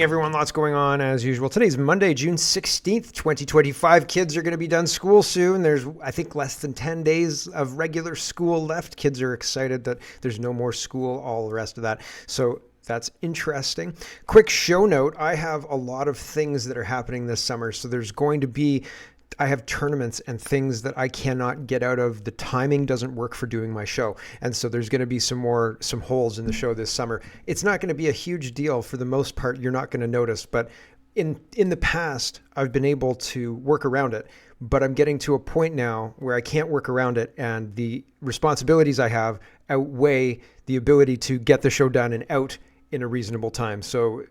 Everyone, lots going on as usual. Today's Monday, June 16th, 2025. Kids are going to be done school soon. There's, I think, less than 10 days of regular school left. Kids are excited that there's no more school, all the rest of that. So that's interesting. Quick show note. I have a lot of things that are happening this summer. So there's going to be I have tournaments and things that I cannot get out of. The timing doesn't work for doing my show. And so there's going to be some holes in the show this summer. It's not going to be a huge deal. For the most part, you're not going to notice. But in the past, I've been able to work around it. But I'm getting to a point now where I can't work around it. And the responsibilities I have outweigh the ability to get the show done and out in a reasonable time. So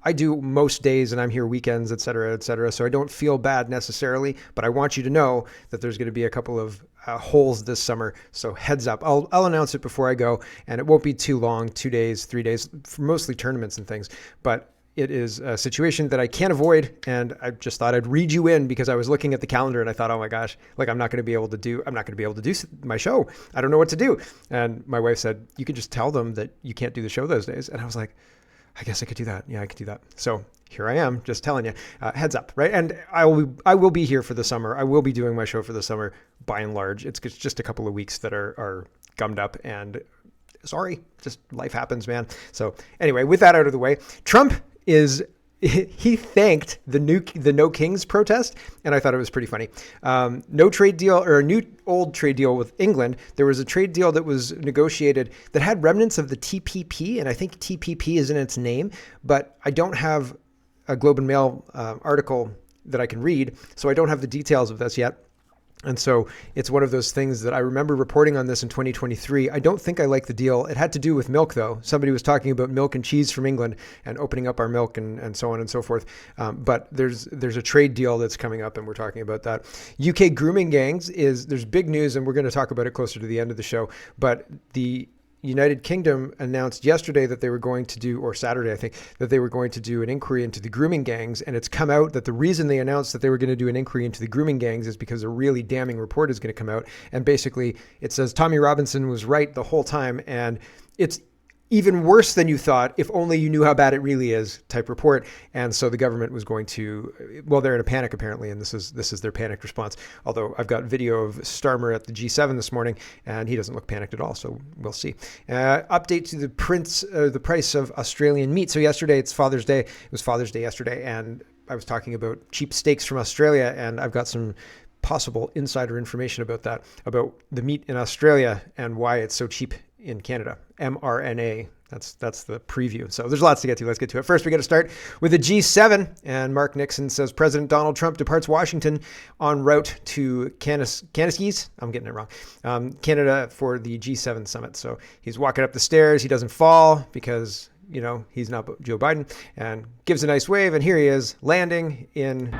I do most days and I'm here weekends, et cetera, et cetera. So I don't feel bad necessarily, but I want you to know that there's going to be a couple of holes this summer. So heads up. I'll announce it before I go, and it won't be too long, 2 days, 3 days, for mostly tournaments and things. But it is a situation that I can't avoid. And I just thought I'd read you in because I was looking at the calendar and I thought, oh my gosh, like I'm not going to be able to do my show. I don't know what to do. And my wife said, you could just tell them that you can't do the show those days. And I was like, I guess I could do that. Yeah, I could do that. So here I am, just telling you, heads up, right? And I will be here for the summer. I will be doing my show for the summer by and large. It's just a couple of weeks that are gummed up, and sorry, just life happens, man. So anyway, with that out of the way, Trump he thanked the No Kings protest, and I thought it was pretty funny. No trade deal, or a new old trade deal with England. There was a trade deal that was negotiated that had remnants of the TPP, and I think TPP is in its name, but I don't have a Globe and Mail article that I can read, so I don't have the details of this yet. And so it's one of those things that I remember reporting on this in 2023. I don't think I like the deal. It had to do with milk, though. Somebody was talking about milk and cheese from England and opening up our milk and so on and so forth. But there's a trade deal that's coming up, and we're talking about that. UK grooming gangs there's big news, and we're going to talk about it closer to the end of the show. But the United Kingdom announced yesterday that they were going to do, or Saturday, I think, that they were going to do an inquiry into the grooming gangs. And it's come out that the reason they announced that they were going to do an inquiry into the grooming gangs is because a really damning report is going to come out. And basically it says Tommy Robinson was right the whole time. And it's even worse than you thought, if only you knew how bad it really is, type report. And so the government was going to, well, they're in a panic apparently, and this is their panicked response. Although I've got video of Starmer at the G7 this morning, and he doesn't look panicked at all, so we'll see. Update to the price of Australian meat. So yesterday, it's Father's Day. It was Father's Day yesterday, and I was talking about cheap steaks from Australia, and I've got some possible insider information about that, about the meat in Australia and why it's so cheap in Canada. mRNA. That's the preview. So there's lots to get to. Let's get to it. First, we got to start with the G7. And Mark Nixon says President Donald Trump departs Washington en route to Canada. I'm getting it wrong. Canada for the G7 summit. So he's walking up the stairs. He doesn't fall because, he's not Joe Biden, and gives a nice wave. And here he is landing in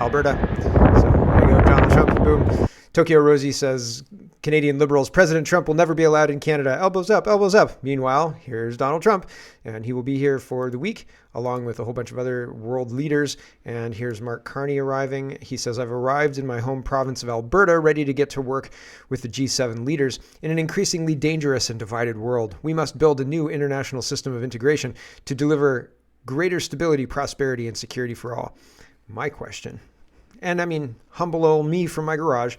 Alberta. So there you go, Donald Trump. Boom. Tokyo Rosie says Canadian Liberals, President Trump will never be allowed in Canada. Elbows up, elbows up. Meanwhile, here's Donald Trump, and he will be here for the week, along with a whole bunch of other world leaders. And here's Mark Carney arriving. He says, I've arrived in my home province of Alberta, ready to get to work with the G7 leaders. In an increasingly dangerous and divided world, we must build a new international system of integration to deliver greater stability, prosperity, and security for all. My question, and I mean, humble old me from my garage,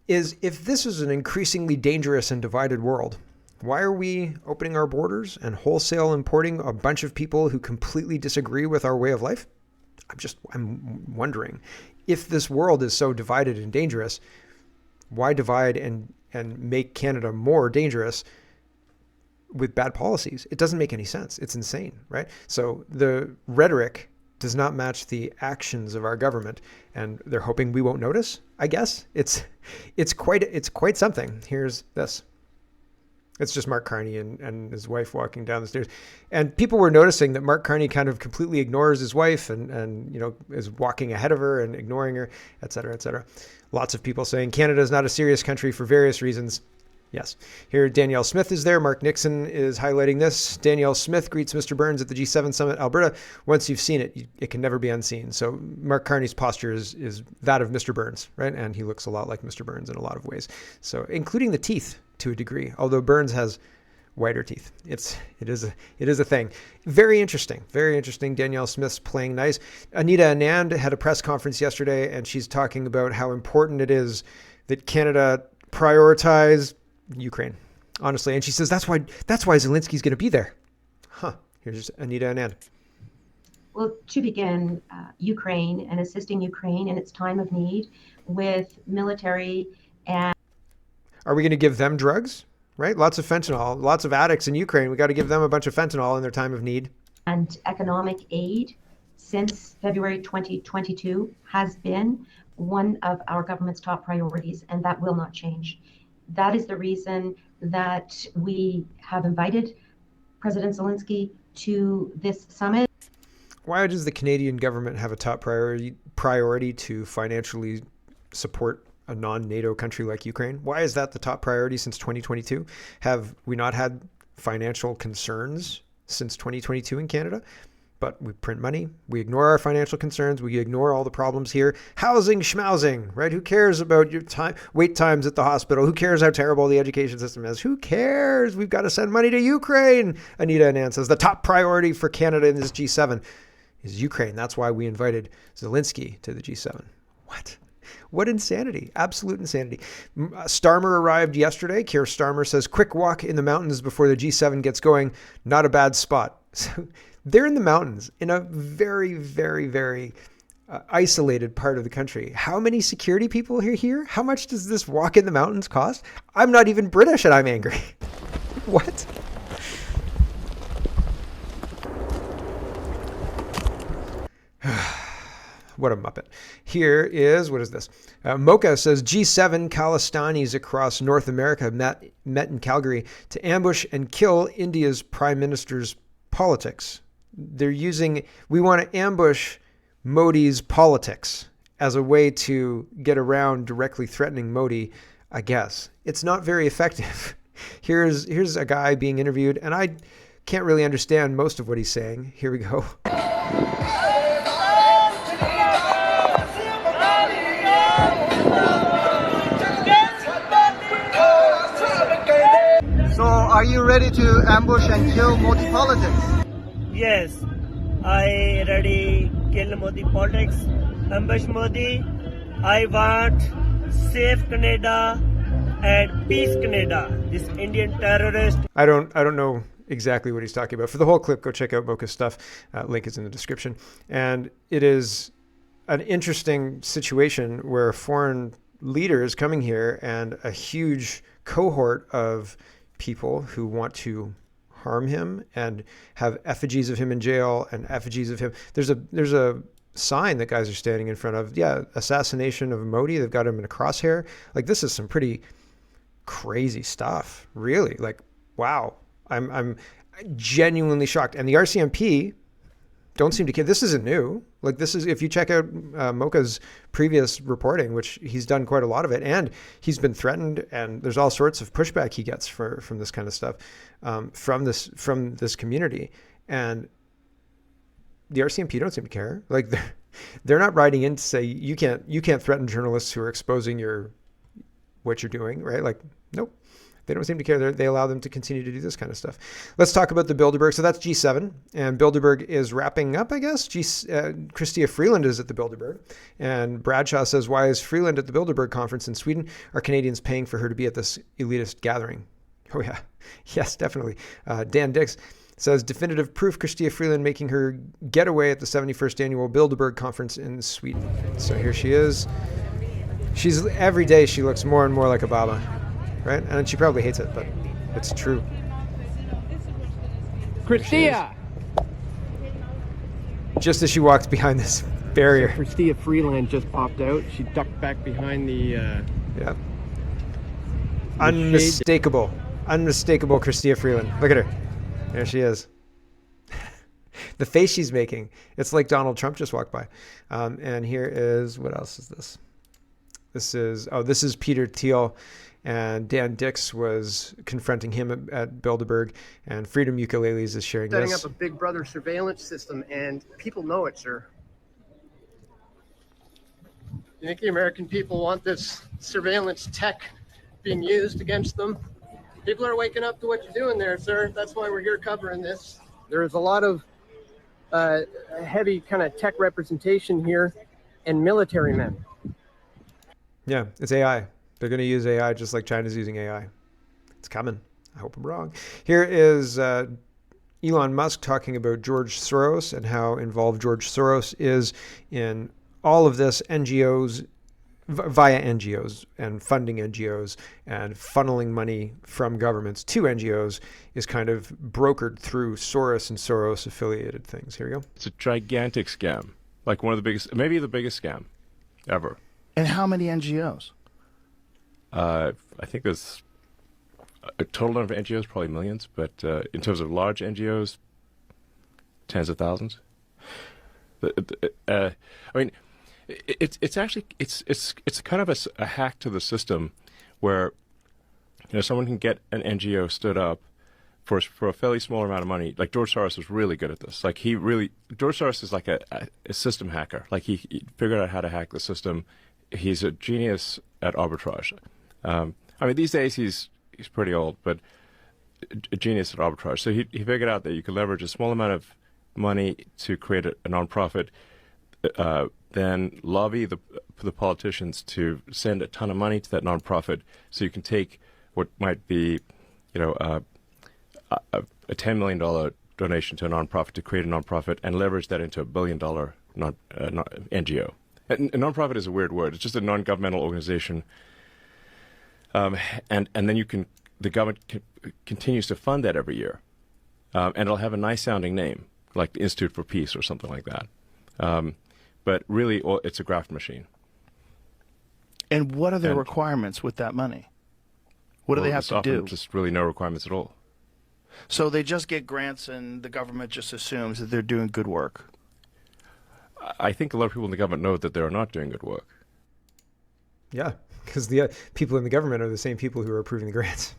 is if this is an increasingly dangerous and divided world, why are we opening our borders and wholesale importing a bunch of people who completely disagree with our way of life? I'm wondering, if this world is so divided and dangerous, why divide and make Canada more dangerous with bad policies? It doesn't make any sense. It's insane, right? So the rhetoric does not match the actions of our government, and they're hoping we won't notice. I guess it's quite something. Here's this. It's just Mark Carney and his wife walking down the stairs, and people were noticing that Mark Carney kind of completely ignores his wife and is walking ahead of her and ignoring her, et cetera, et cetera. Lots of people saying Canada is not a serious country for various reasons. Yes. Here, Danielle Smith is there. Mark Nixon is highlighting this. Danielle Smith greets Mr. Burns at the G7 summit, Alberta. Once you've seen it, it can never be unseen. So Mark Carney's posture is that of Mr. Burns, right? And he looks a lot like Mr. Burns in a lot of ways. So including the teeth to a degree, although Burns has whiter teeth. It is a thing. Very interesting. Very interesting. Danielle Smith's playing nice. Anita Anand had a press conference yesterday, and she's talking about how important it is that Canada prioritize Ukraine. Honestly, and she says that's why Zelensky's going to be there. Huh. Here's Anita Anand. Well, to begin, Ukraine and assisting Ukraine in its time of need with military and... Are we going to give them drugs? Right? Lots of fentanyl, lots of addicts in Ukraine. We got to give them a bunch of fentanyl in their time of need. And economic aid since February 2022 has been one of our government's top priorities, and that will not change. That is the reason that we have invited President Zelensky to this summit. Why does the Canadian government have a top priority to financially support a non-NATO country like Ukraine? Why is that the top priority since 2022? Have we not had financial concerns since 2022 in Canada? But we print money, we ignore our financial concerns, we ignore all the problems here. Housing, schmousing, right? Who cares about your wait times at the hospital? Who cares how terrible the education system is? Who cares? We've got to send money to Ukraine. Anita Anand says the top priority for Canada in this G7 is Ukraine. That's why we invited Zelensky to the G7. What insanity. Absolute insanity. Starmer arrived yesterday. Keir Starmer says, quick walk in the mountains before the G7 gets going. Not a bad spot. So they're in the mountains in a very, very, very isolated part of the country. How many security people are here? How much does this walk in the mountains cost? I'm not even British and I'm angry. What? What a muppet. Here is, what is this? Mocha says G7 Khalistanis across North America met in Calgary to ambush and kill India's prime minister's politics. We want to ambush Modi's politics as a way to get around directly threatening Modi, I guess. It's not very effective. Here's a guy being interviewed, and I can't really understand most of what he's saying. Here we go. So are you ready to ambush and kill Modi politics? Yes, I ready kill Modi politics, ambush Modi. I want safe Canada and peace Canada. This Indian terrorist. I don't know exactly what he's talking about. For the whole clip, go check out Mocha's stuff. Link is in the description. And it is an interesting situation where foreign leaders coming here and a huge cohort of people who want to harm him and have effigies of him in jail and effigies of him. There's a sign that guys are standing in front of. Yeah, assassination of Modi. They've got him in a crosshair. Like, this is some pretty crazy stuff. Really, like, wow. I'm genuinely shocked. And the RCMP don't seem to care. This isn't new. Like, this is, if you check out Mocha's previous reporting, which he's done quite a lot of it, and he's been threatened, and there's all sorts of pushback he gets from this kind of stuff, from this community. And the RCMP don't seem to care. Like, they're not writing in to say you can't threaten journalists who are exposing what you're doing, right? Like, nope. They don't seem to care. They allow them to continue to do this kind of stuff. Let's talk about the Bilderberg. So that's G7, and Bilderberg is wrapping up, I guess. Chrystia Freeland is at the Bilderberg, and Bradshaw says, why is Freeland at the Bilderberg conference in Sweden? Are Canadians paying for her to be at this elitist gathering? Oh, yeah. Yes, definitely. Dan Dix says, definitive proof Chrystia Freeland making her getaway at the 71st annual Bilderberg conference in Sweden. So here she is. Every day she looks more and more like Obama. Right? And she probably hates it, but it's true. Chrystia! Just as she walks behind this barrier. So Chrystia Freeland just popped out. She ducked back behind the... yeah. Unmistakable. Unmistakable Chrystia Freeland. Look at her. There she is. The face she's making. It's like Donald Trump just walked by. And here is... What else is this? This is Peter Thiel. And Dan Dix was confronting him at Bilderberg, and Freedom Ukuleles is sharing Setting this. up a Big Brother surveillance system, and people know it, sir. You think the American people want this surveillance tech being used against them People are waking up to what you're doing there, sir. That's why we're here covering this. There is a lot of heavy kind of tech representation here and military men. Yeah, it's AI. They're going to use AI just like China's using AI. It's coming. I hope I'm wrong. Here is Elon Musk talking about George Soros and how involved George Soros is in all of this, NGOs, via NGOs and funding NGOs and funneling money from governments to NGOs is kind of brokered through Soros and Soros affiliated things. Here we go. It's a gigantic scam, like one of the biggest, maybe the biggest scam ever. And how many NGOs? I think there's a total number of NGOs, probably millions, but in terms of large NGOs, tens of thousands. I mean, it's actually kind of a hack to the system where someone can get an NGO stood up for a fairly small amount of money. Like George Soros was really good at this. Like George Soros is like a system hacker. Like he figured out how to hack the system. He's a genius at arbitrage. I mean, these days he's pretty old, but a genius at arbitrage. So he figured out that you could leverage a small amount of money to create a nonprofit, then lobby the politicians to send a ton of money to that nonprofit, so you can take what might be, a $10 million donation to a nonprofit to create a nonprofit and leverage that into $1 billion NGO. A nonprofit is a weird word. It's just a non-governmental organization, and then the government continues to fund that every year, and it'll have a nice sounding name like the Institute for Peace or something like that. But really, it's a graft machine. And what are the requirements with that money? What do they have to do? Just really no requirements at all. So they just get grants and the government just assumes that they're doing good work. I think a lot of people in the government know that they're not doing good work. Yeah, because the people in the government are the same people who are approving the grants.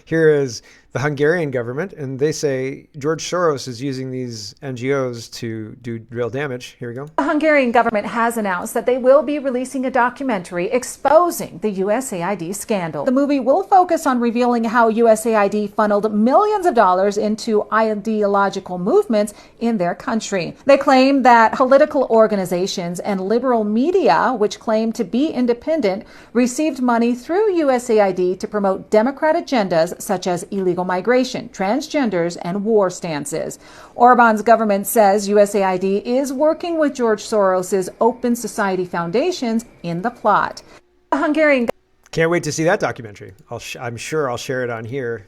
Here is the Hungarian government, and they say George Soros is using these NGOs to do real damage. Here we go. The Hungarian government has announced that they will be releasing a documentary exposing the USAID scandal. The movie will focus on revealing how USAID funneled millions of dollars into ideological movements in their country. They claim that political organizations and liberal media, which claim to be independent, received money through USAID to promote Democrat agendas such as illegal migration, transgenders, and war stances. Orban's government says USAID is working with George Soros's Open Society foundations in the plot. The Hungarian Can't wait to see that documentary. I'm sure I'll share it on here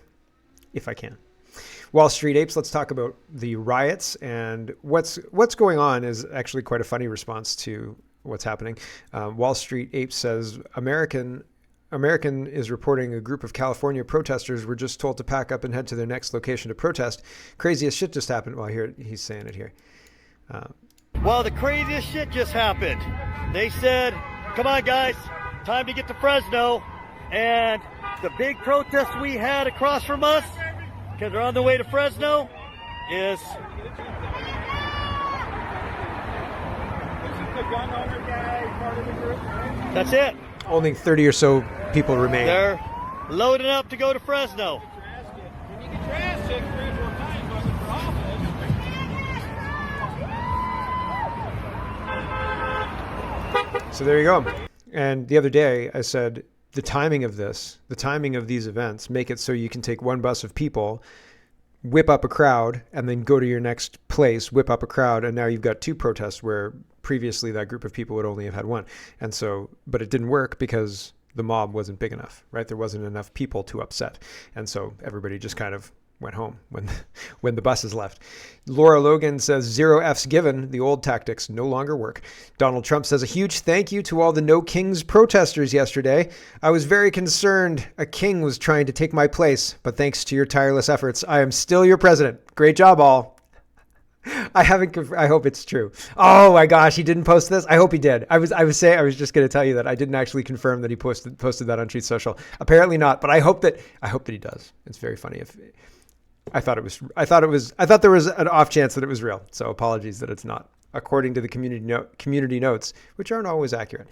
if I can. Wall Street Apes, let's talk about the riots, and what's going on is actually quite a funny response to what's happening. Wall Street Apes says American is reporting a group of California protesters were just told to pack up and head to their next location to protest. Craziest shit just happened. Well, here he's saying it here. Well, the craziest shit just happened. They said, come on, guys, time to get to Fresno. And the big protest we had across from us, because they're on the way to Fresno, is... That's it. Only 30 or so people remain. They're loading up to go to Fresno. So there you go. And the other day I said the timing of these events, make it so you can take one bus of people, whip up a crowd, and then go to your next place, whip up a crowd, and now you've got two protests where previously that group of people would only have had one. And so, but it didn't work because the mob wasn't big enough, right? There wasn't enough people to upset. And so everybody just kind of went home when the buses left. Laura Logan says 0 F's given. The old tactics no longer work. Donald Trump says a huge thank you to all the No Kings protesters yesterday. I was very concerned a king was trying to take my place, but thanks to your tireless efforts, I am still your president. Great job, all. I hope it's true. Oh my gosh, he didn't post this. I hope he did. I was just going to tell you that I didn't actually confirm that he posted that on Truth Social. Apparently not, but I hope that he does. It's very funny. I thought there was an off chance that it was real. So apologies that it's not. according to the community notes, which aren't always accurate.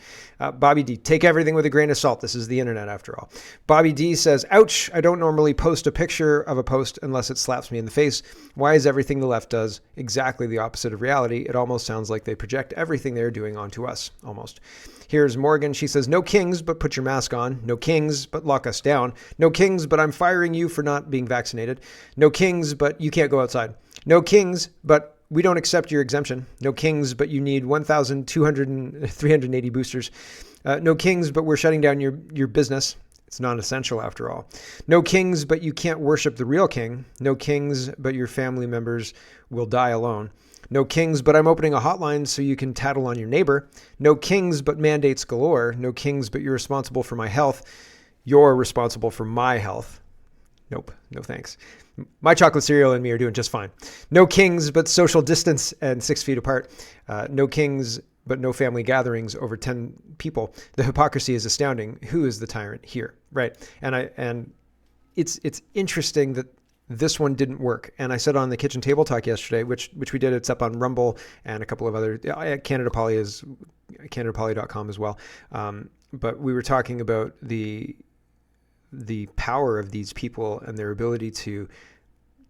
Bobby D, take everything with a grain of salt. This is the internet after all. Bobby D says, ouch, I don't normally post a picture of a post unless it slaps me in the face. Why is everything the left does exactly the opposite of reality? It almost sounds like they project everything they're doing onto us, almost. Here's Morgan. She says, no kings, but put your mask on. No kings, but lock us down. No kings, but I'm firing you for not being vaccinated. No kings, but you can't go outside. No kings, but we don't accept your exemption. No kings, but you need 380 boosters. No kings, but we're shutting down your business. It's non-essential after all. No kings, but you can't worship the real king. No kings, but your family members will die alone. No kings, but I'm opening a hotline so you can tattle on your neighbor. No kings, but mandates galore. No kings, but you're responsible for my health. You're responsible for my health. Nope, no thanks. My chocolate cereal and me are doing just fine. No kings, but social distance and 6 feet apart. No kings, but no family gatherings over 10 people. The hypocrisy is astounding. Who is the tyrant here? Right. And it's interesting that this one didn't work. And I said on the Kitchen Table Talk yesterday, which we did, it's up on Rumble and a couple of other, Canada Poly is CanadaPoly.com as well. But we were talking about the power of these people and their ability to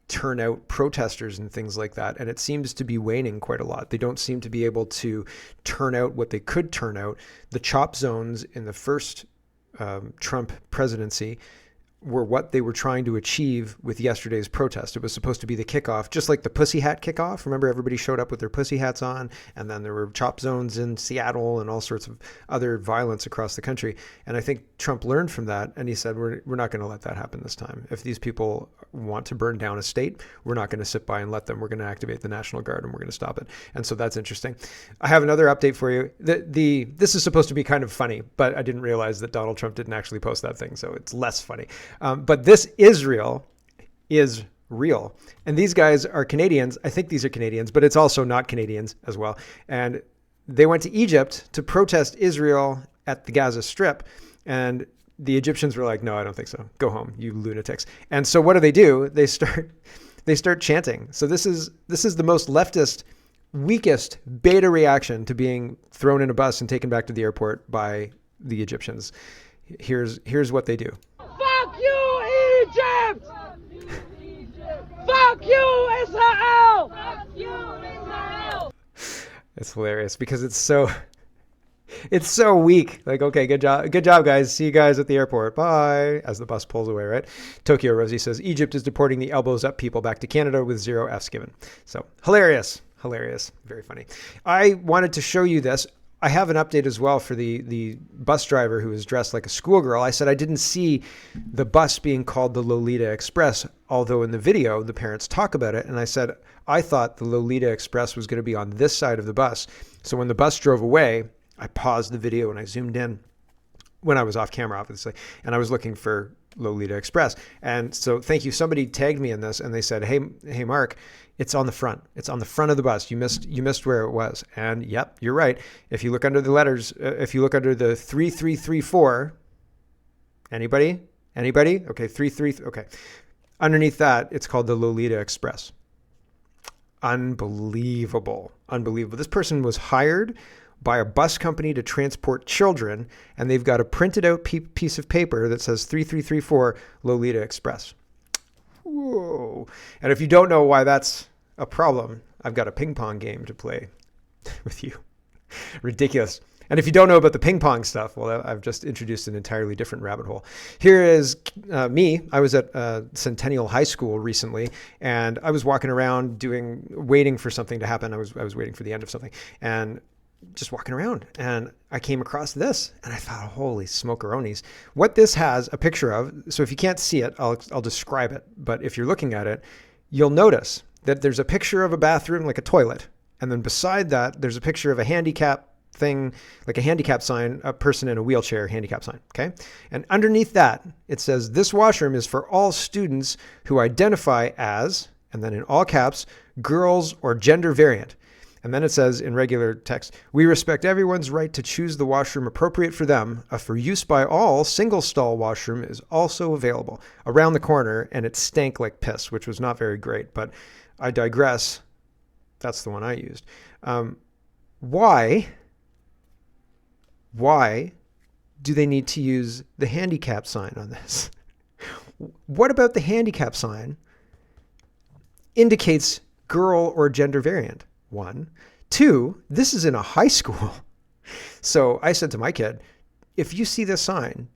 turn out protesters and things like that. And it seems to be waning quite a lot. They don't seem to be able to turn out what they could turn out. The chop zones in the first Trump presidency were what they were trying to achieve with yesterday's protest. It was supposed to be the kickoff, just like the pussy hat kickoff. Remember, everybody showed up with their pussy hats on, and then there were chop zones in Seattle and all sorts of other violence across the country. And I think Trump learned from that, and he said, we're not going to let that happen this time. If these people want to burn down a state, we're not going to sit by and let them. We're going to activate the National Guard, and we're going to stop it. And so that's interesting. I have another update for you. This is supposed to be kind of funny, but I didn't realize that Donald Trump didn't actually post that thing, so it's less funny. But this Israel is real. And these guys are Canadians. I think these are Canadians, but it's also not Canadians as well. And they went to Egypt to protest Israel at the Gaza Strip. And the Egyptians were like, no, I don't think so. Go home, you lunatics. And so what do? They start chanting. So this is the most leftist, weakest beta reaction to being thrown in a bus and taken back to the airport by the Egyptians. Here's what they do. Fuck you, Egypt! Fuck you, Israel! Fuck you, Israel! It's hilarious because it's so weak. Like, okay, good job, guys. See you guys at the airport. Bye. As the bus pulls away, right? Tokyo Rosie says Egypt is deporting the elbows up people back to Canada with 0 Fs given. So hilarious, very funny. I wanted to show you this. I have an update as well for the bus driver who was dressed like a schoolgirl. I said I didn't see the bus being called the Lolita Express, although in the video, the parents talk about it. And I said, I thought the Lolita Express was going to be on this side of the bus. So when the bus drove away, I paused the video and I zoomed in when I was off camera, obviously, and I was looking for Lolita Express. And so thank you. Somebody tagged me in this and they said, hey, Mark, it's on the front. It's on the front of the bus. You missed where it was. And yep, you're right. If you look under the letters, if you look under the 3334, anybody? Okay, 33. Okay. Underneath that, it's called the Lolita Express. Unbelievable. This person was hired by a bus company to transport children, and they've got a printed out piece of paper that says 3334 Lolita Express. Whoa. And if you don't know why that's a problem, I've got a ping pong game to play with you. Ridiculous. And if you don't know about the ping pong stuff, well, I've just introduced an entirely different rabbit hole. Here is me. I was at Centennial High School recently, and I was walking around waiting for something to happen. I was waiting for the end of something, and just walking around, and I came across this, and I thought, holy smokeronies. What this has a picture of, so if you can't see it, I'll describe it. But if you're looking at it, you'll notice that there's a picture of a bathroom, like a toilet. And then beside that, there's a picture of a handicap thing, like a handicap sign, a person in a wheelchair handicap sign, okay? And underneath that, it says, this washroom is for all students who identify as, and then in all caps, girls or gender variant. And then it says in regular text, we respect everyone's right to choose the washroom appropriate for them. A for use by all single stall washroom is also available around the corner, and it stank like piss, which was not very great, but I digress. That's the one I used. Why do they need to use the handicap sign on this? What about the handicap sign indicates girl or gender variant? 1. 2, this is in a high school. So I said to my kid, if you see this sign,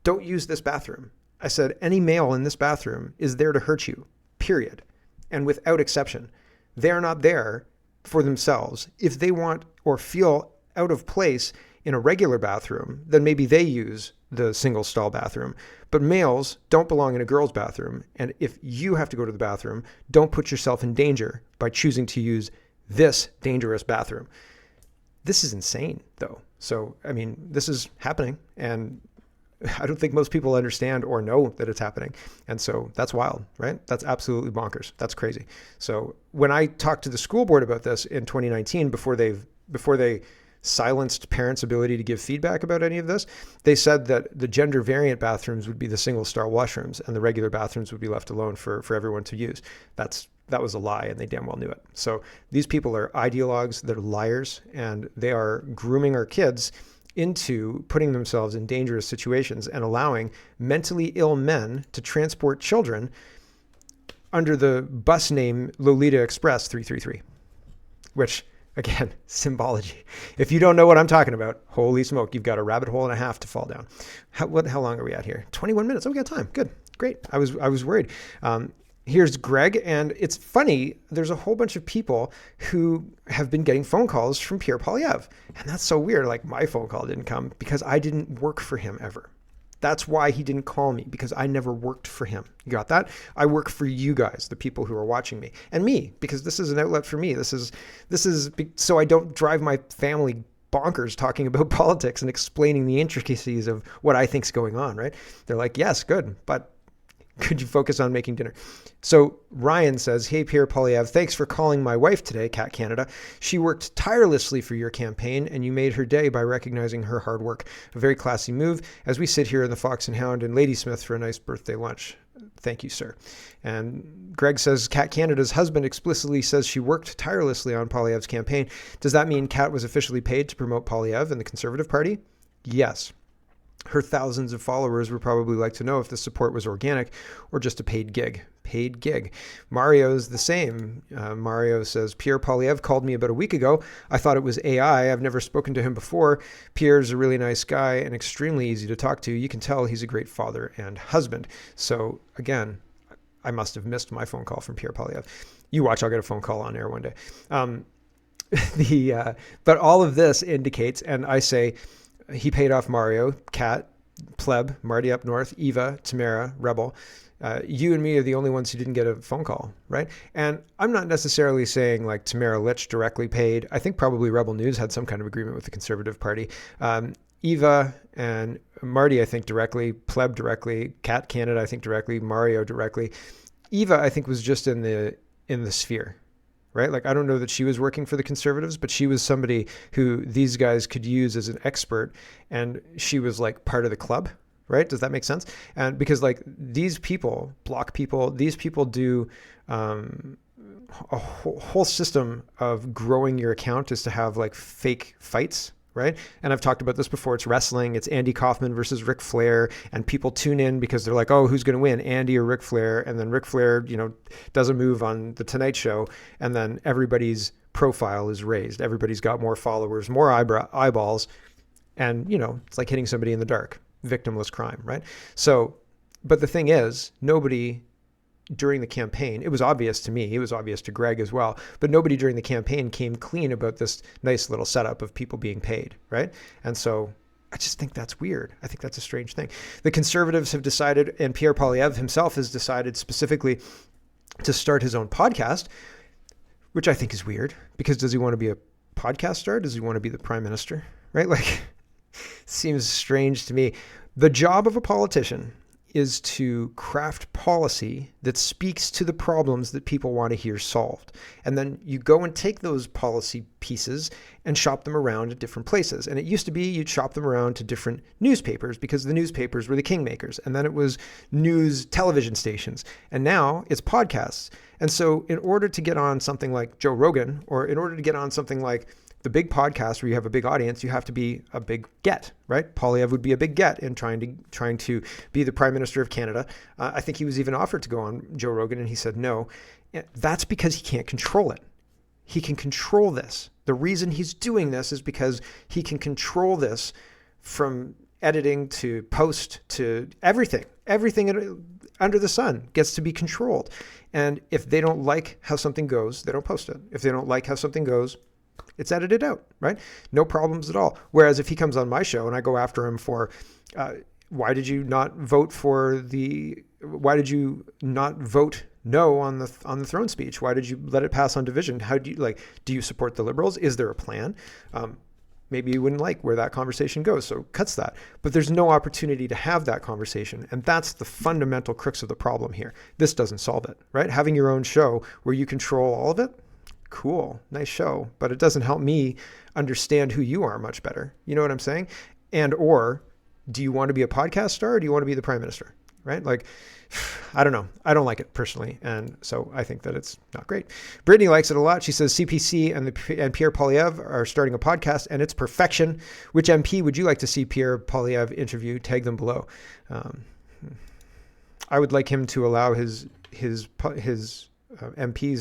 don't use this bathroom. I said, any male in this bathroom is there to hurt you, period. And without exception. They're not there for themselves. If they want or feel out of place in a regular bathroom, then maybe they use the single stall bathroom. But males don't belong in a girl's bathroom. And if you have to go to the bathroom, don't put yourself in danger by choosing to use this dangerous bathroom. This is insane, though. So, I mean, this is happening, and I don't think most people understand or know that it's happening. And so that's wild, right? That's absolutely bonkers. That's crazy. So when I talked to the school board about this in 2019, before they silenced parents' ability to give feedback about any of this, they said that the gender variant bathrooms would be the single star washrooms and the regular bathrooms would be left alone for everyone to use. That was a lie, and they damn well knew it. So these people are ideologues, they're liars, and they are grooming our kids into putting themselves in dangerous situations and allowing mentally ill men to transport children under the bus name Lolita Express 333, which, again, symbology. If you don't know what I'm talking about, holy smoke, you've got a rabbit hole and a half to fall down. How long are we at here? 21 minutes. Oh, we got time. Good. Great. I was worried. Here's Greg, and it's funny, there's a whole bunch of people who have been getting phone calls from Pierre Poilievre, and that's so weird. Like, my phone call didn't come because I didn't work for him ever. That's why he didn't call me, because I never worked for him. You got that? I work for you guys, the people who are watching me, and me, because this is an outlet for me. This is so I don't drive my family bonkers talking about politics and explaining the intricacies of what I think's going on, right? They're like, yes, good, but could you focus on making dinner? So Ryan says, hey, Pierre Poilievre, thanks for calling my wife today, Cat Canada. She worked tirelessly for your campaign, and you made her day by recognizing her hard work. A very classy move as we sit here in the Fox and Hound in Ladysmith for a nice birthday lunch. Thank you, sir. And Greg says, Cat Canada's husband explicitly says she worked tirelessly on Poilievre's campaign. Does that mean Cat was officially paid to promote Poilievre and the Conservative Party? Yes. Her thousands of followers would probably like to know if the support was organic or just a paid gig. Paid gig. Mario's the same. Mario says, Pierre Poilievre called me about a week ago. I thought it was AI. I've never spoken to him before. Pierre's a really nice guy and extremely easy to talk to. You can tell he's a great father and husband. So again, I must have missed my phone call from Pierre Poilievre. You watch, I'll get a phone call on air one day. But all of this indicates, and I say, he paid off Mario, Kat, Pleb, Marty up north, Eva, Tamara, Rebel. You and me are the only ones who didn't get a phone call, right? And I'm not necessarily saying like Tamara Litch directly paid. I think probably Rebel News had some kind of agreement with the Conservative Party. Eva and Marty, I think directly, Pleb directly, Kat Canada, I think directly, Mario directly. Eva, I think, was just in the sphere. Right? Like, I don't know that she was working for the Conservatives, but she was somebody who these guys could use as an expert, and she was like part of the club, right? Does that make sense? And because like these people, block people, these people do a whole system of growing your account is to have like fake fights, right? And I've talked about this before. It's wrestling. It's Andy Kaufman versus Ric Flair. And people tune in because they're like, oh, who's going to win, Andy or Ric Flair? And then Ric Flair, does a move on The Tonight Show. And then everybody's profile is raised. Everybody's got more followers, more eyeballs. And, it's like hitting somebody in the dark. Victimless crime, right? So, but the thing is, nobody during the campaign, it was obvious to me, it was obvious to Greg as well, but nobody during the campaign came clean about this nice little setup of people being paid, right? And so I just think that's weird. I think that's a strange thing. The Conservatives have decided, and Pierre Poilievre himself has decided specifically to start his own podcast, which I think is weird, because does he want to be a podcast star? Does he want to be the prime minister, right? Like, seems strange to me. The job of a politician is to craft policy that speaks to the problems that people want to hear solved. And then you go and take those policy pieces and shop them around at different places. And it used to be you'd shop them around to different newspapers because the newspapers were the kingmakers. And then it was news television stations. And now it's podcasts. And so in order to get on something like Joe Rogan, or in order to get on something like the big podcast where you have a big audience, you have to be a big get, right? Poilievre would be a big get in trying to be the Prime Minister of Canada. I think he was even offered to go on Joe Rogan and he said no. That's because he can't control it. He can control this. The reason he's doing this is because he can control this from editing to post to everything. Everything under the sun gets to be controlled. And if they don't like how something goes, they don't post it. If they don't like how something goes, it's edited out, right? No problems at all. Whereas if he comes on my show and I go after him for, why did you not vote no on the throne speech? Why did you let it pass on division? How do you support the Liberals? Is there a plan? Maybe you wouldn't like where that conversation goes, so cuts that. But there's no opportunity to have that conversation. And that's the fundamental crux of the problem here. This doesn't solve it, right? Having your own show where you control all of it, cool, nice show, but it doesn't help me understand who you are much better. You know what I'm saying? And or do you want to be a podcast star or do you want to be the Prime Minister? Right? Like, I don't know. I don't like it personally. And so I think that it's not great. Brittany likes it a lot. She says CPC and Pierre Poilievre are starting a podcast and it's perfection. Which MP would you like to see Pierre Poilievre interview? Tag them below. I would like him to allow his MPs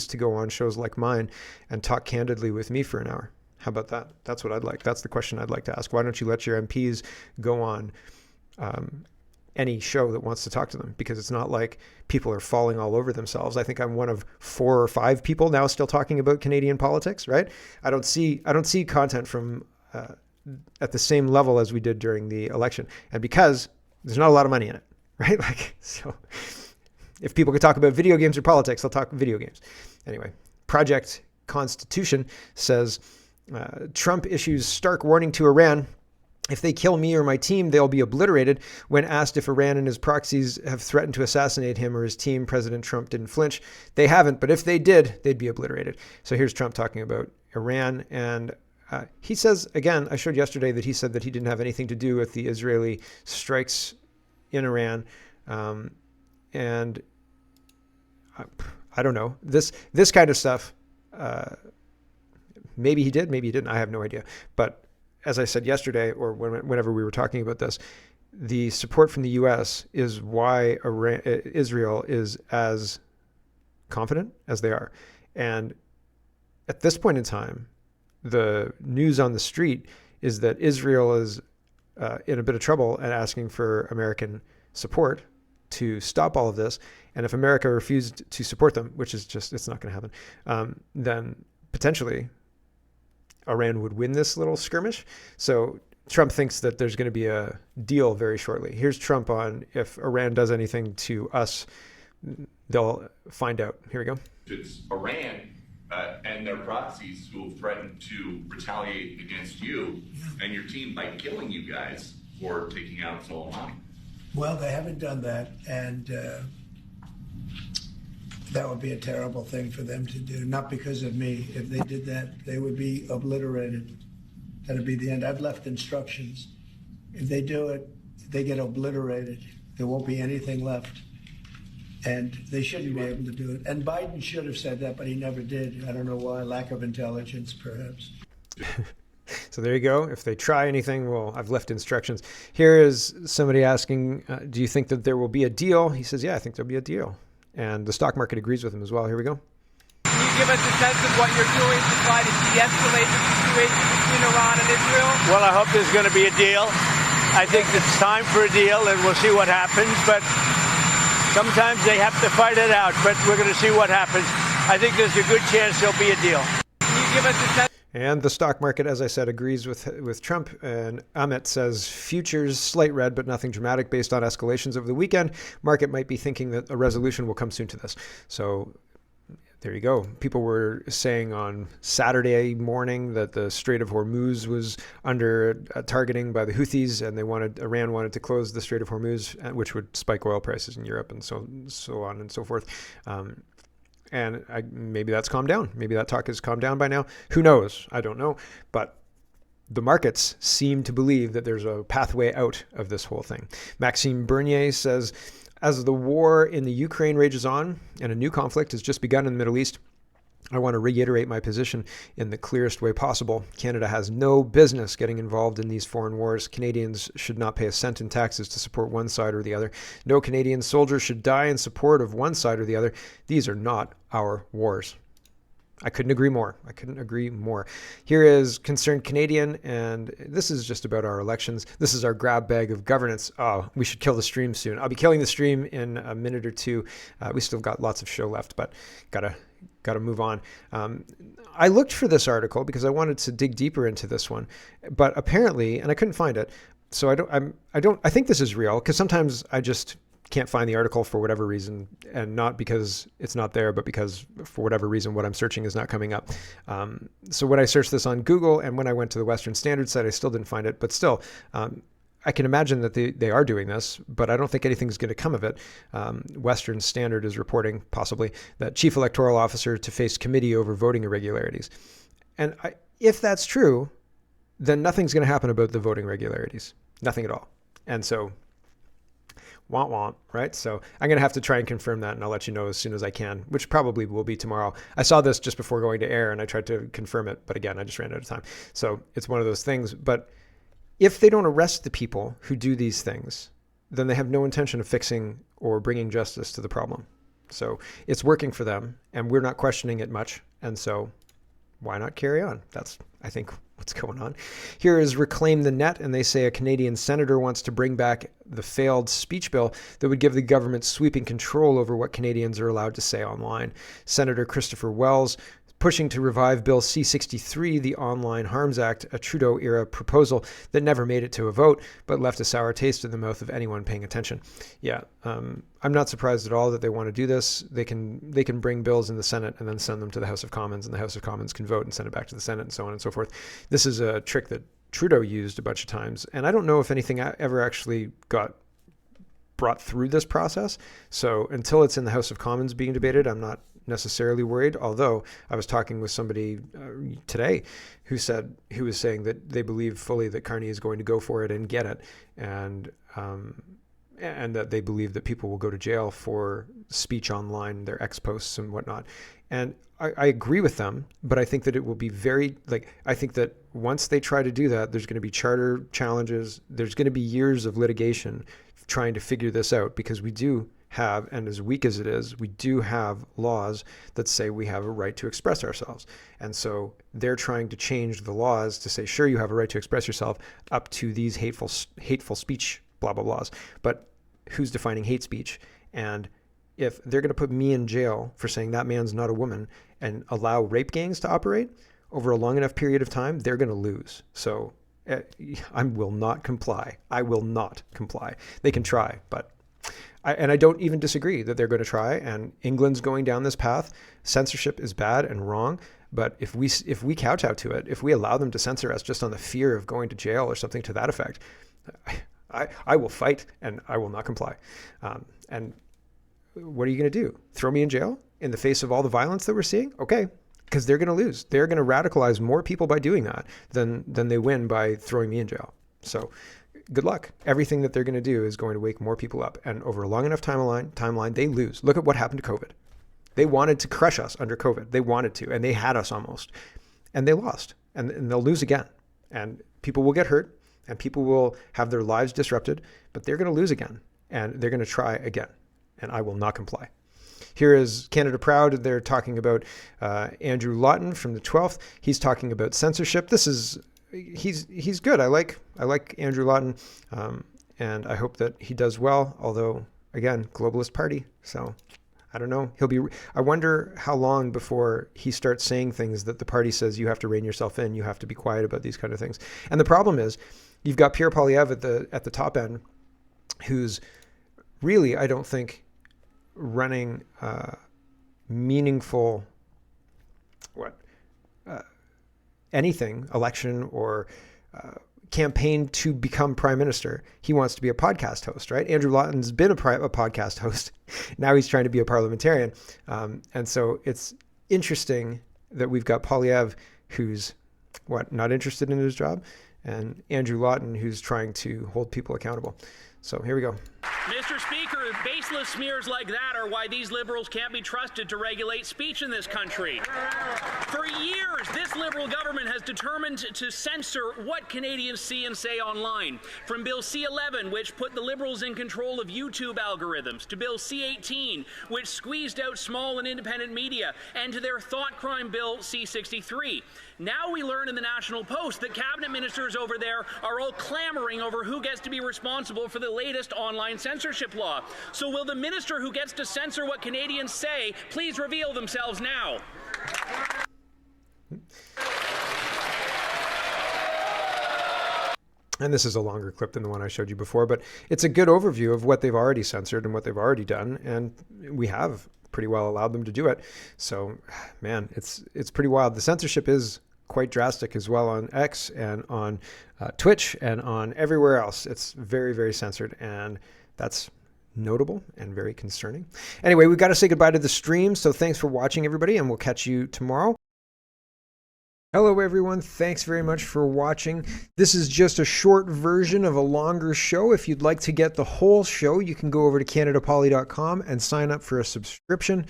to go on shows like mine and talk candidly with me for an hour. How about that? That's what I'd like. That's the question I'd like to ask. Why don't you let your MPs go on any show that wants to talk to them? Because it's not like people are falling all over themselves. I think I'm one of 4 or 5 people now still talking about Canadian politics, right? I don't see content from at the same level as we did during the election. And because there's not a lot of money in it, right? Like, so if people could talk about video games or politics, they'll talk video games. Anyway, Project Constitution says, Trump issues stark warning to Iran. If they kill me or my team, they'll be obliterated. When asked if Iran and his proxies have threatened to assassinate him or his team, President Trump didn't flinch. They haven't, but if they did, they'd be obliterated. So here's Trump talking about Iran. And he says, again, I showed yesterday that he said that he didn't have anything to do with the Israeli strikes in Iran. And I don't know, this kind of stuff, maybe he did, maybe he didn't. I have no idea. But as I said yesterday, or whenever we were talking about this, the support from the U.S. is why Israel is as confident as they are. And at this point in time, the news on the street is that Israel is in a bit of trouble and asking for American support to stop all of this. And if America refused to support them, which is just, it's not going to happen, then potentially Iran would win this little skirmish. So Trump thinks that there's going to be a deal very shortly. Here's Trump on if Iran does anything to us, they'll find out. Here we go. It's Iran and their proxies who have threatened to retaliate against you and your team by killing you guys for taking out Soleimani. Well, they haven't done that, and that would be a terrible thing for them to do, not because of me. If they did that, they would be obliterated. That'd be the end. I've left instructions. If they do it, they get obliterated. There won't be anything left. And they shouldn't be able to do it. And Biden should have said that, but he never did. I don't know why. Lack of intelligence, perhaps. So there you go. If they try anything, well, I've left instructions. Here is somebody asking, do you think that there will be a deal? He says, yeah, I think there'll be a deal. And the stock market agrees with him as well. Here we go. Can you give us a sense of what you're doing to try to de-escalate the situation between Iran and Israel? Well, I hope there's going to be a deal. I think it's time for a deal, and we'll see what happens. But sometimes they have to fight it out, but we're going to see what happens. I think there's a good chance there'll be a deal. Can you give us a sense? And the stock market, as I said, agrees with Trump. And Amit says, futures slight red, but nothing dramatic based on escalations over the weekend. Market might be thinking that a resolution will come soon to this. So there you go. People were saying on Saturday morning that the Strait of Hormuz was under targeting by the Houthis, and Iran wanted to close the Strait of Hormuz, which would spike oil prices in Europe and so on and so forth. And maybe that's calmed down. Maybe that talk has calmed down by now. Who knows? I don't know. But the markets seem to believe that there's a pathway out of this whole thing. Maxime Bernier says, as the war in the Ukraine rages on and a new conflict has just begun in the Middle East, I want to reiterate my position in the clearest way possible. Canada has no business getting involved in these foreign wars. Canadians should not pay a cent in taxes to support one side or the other. No Canadian soldier should die in support of one side or the other. These are not our wars. I couldn't agree more. I couldn't agree more. Here is Concerned Canadian, and this is just about our elections. This is our grab bag of governance. Oh, we should kill the stream soon. I'll be killing the stream in a minute or two. We still got lots of show left, but gotta move on. I looked for this article because I wanted to dig deeper into this one, but apparently, and I couldn't find it. So I think this is real, because sometimes I just can't find the article for whatever reason, and not because it's not there, but because for whatever reason what I'm searching is not coming up. So when I searched this on Google and when I went to the Western Standard site, I still didn't find it, but still, I can imagine that they are doing this, but I don't think anything's going to come of it. Western Standard is reporting, possibly, that chief electoral officer to face committee over voting irregularities. And if that's true, then nothing's going to happen about the voting irregularities. Nothing at all. And so, womp, right? So I'm going to have to try and confirm that, and I'll let you know as soon as I can, which probably will be tomorrow. I saw this just before going to air, and I tried to confirm it, but again, I just ran out of time. So it's one of those things. But if they don't arrest the people who do these things, then they have no intention of fixing or bringing justice to the problem. So it's working for them, and we're not questioning it much. And so why not carry on? That's, I think, what's going on. Here is Reclaim the Net, and they say a Canadian senator wants to bring back the failed speech bill that would give the government sweeping control over what Canadians are allowed to say online. Senator Christopher Wells pushing to revive Bill C-63, the Online Harms Act, a Trudeau-era proposal that never made it to a vote, but left a sour taste in the mouth of anyone paying attention. Yeah, I'm not surprised at all that they want to do this. They can bring bills in the Senate and then send them to the House of Commons, and the House of Commons can vote and send it back to the Senate, and so on and so forth. This is a trick that Trudeau used a bunch of times, and I don't know if anything ever actually got brought through this process. So until it's in the House of Commons being debated, I'm not necessarily worried, although I was talking with somebody today who was saying that they believe fully that Carney is going to go for it and get it, and that they believe that people will go to jail for speech online, their ex posts and whatnot. And I agree with them, but I think that it will be I think that once they try to do that, there's going to be charter challenges. There's going to be years of litigation trying to figure this out, because we do have, and as weak as it is, we do have laws that say we have a right to express ourselves. And so they're trying to change the laws to say, sure, you have a right to express yourself up to these hateful speech, blah, blah, blahs. But who's defining hate speech? And if they're going to put me in jail for saying that man's not a woman and allow rape gangs to operate over a long enough period of time, they're going to lose. So I will not comply. I will not comply. They can try, but I don't even disagree that they're going to try, and England's going down this path. Censorship is bad and wrong, but if we kowtow to it, if we allow them to censor us just on the fear of going to jail or something to that effect, I will fight and I will not comply. And what are you going to do? Throw me in jail in the face of all the violence that we're seeing? Okay, because they're going to lose. They're going to radicalize more people by doing that than they win by throwing me in jail. So good luck. Everything that they're going to do is going to wake more people up. And over a long enough timeline, they lose. Look at what happened to COVID. They wanted to crush us under COVID. They wanted to, and they had us almost. And they lost. And they'll lose again. And people will get hurt, and people will have their lives disrupted, but they're going to lose again. And they're going to try again. And I will not comply. Here is Canada Proud. They're talking about Andrew Lawton from the 12th. He's talking about censorship. He's good. I like Andrew Lawton, and I hope that he does well. Although, again, globalist party, so I don't know. I wonder how long before he starts saying things that the party says you have to rein yourself in. You have to be quiet about these kind of things. And the problem is, you've got Pierre Poilievre at the top end, who's really, I don't think, running meaningful anything, election or campaign to become prime minister, he wants to be a podcast host, right? Andrew Lawton's been a podcast host. Now he's trying to be a parliamentarian. And so it's interesting that we've got Poilievre, who's not interested in his job, and Andrew Lawton, who's trying to hold people accountable. So here we go. Mr. Speaker, baseless smears like that are why these liberals can't be trusted to regulate speech in this country. For years, this liberal government has determined to censor what Canadians see and say online. From Bill C-11, which put the liberals in control of YouTube algorithms, to Bill C-18, which squeezed out small and independent media, and to their thought crime Bill C-63. Now we learn in the National Post that cabinet ministers over there are all clamoring over who gets to be responsible for the latest online censorship law. So will the minister who gets to censor what Canadians say please reveal themselves now? And this is a longer clip than the one I showed you before, but it's a good overview of what they've already censored and what they've already done. And we have pretty well allowed them to do it. So, man, it's pretty wild. The censorship is quite drastic as well on X and on Twitch and on everywhere else. It's very, very censored, and that's notable and very concerning. Anyway, we've got to say goodbye to the stream. So thanks for watching, everybody, and we'll catch you tomorrow. Hello, everyone. Thanks very much for watching. This is just a short version of a longer show. If you'd like to get the whole show, you can go over to CanadaPoly.com and sign up for a subscription.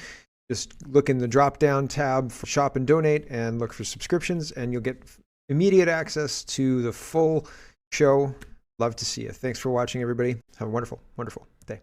Just look in the drop-down tab for Shop and Donate and look for subscriptions, and you'll get immediate access to the full show. Love to see you. Thanks for watching, everybody. Have a wonderful, wonderful day.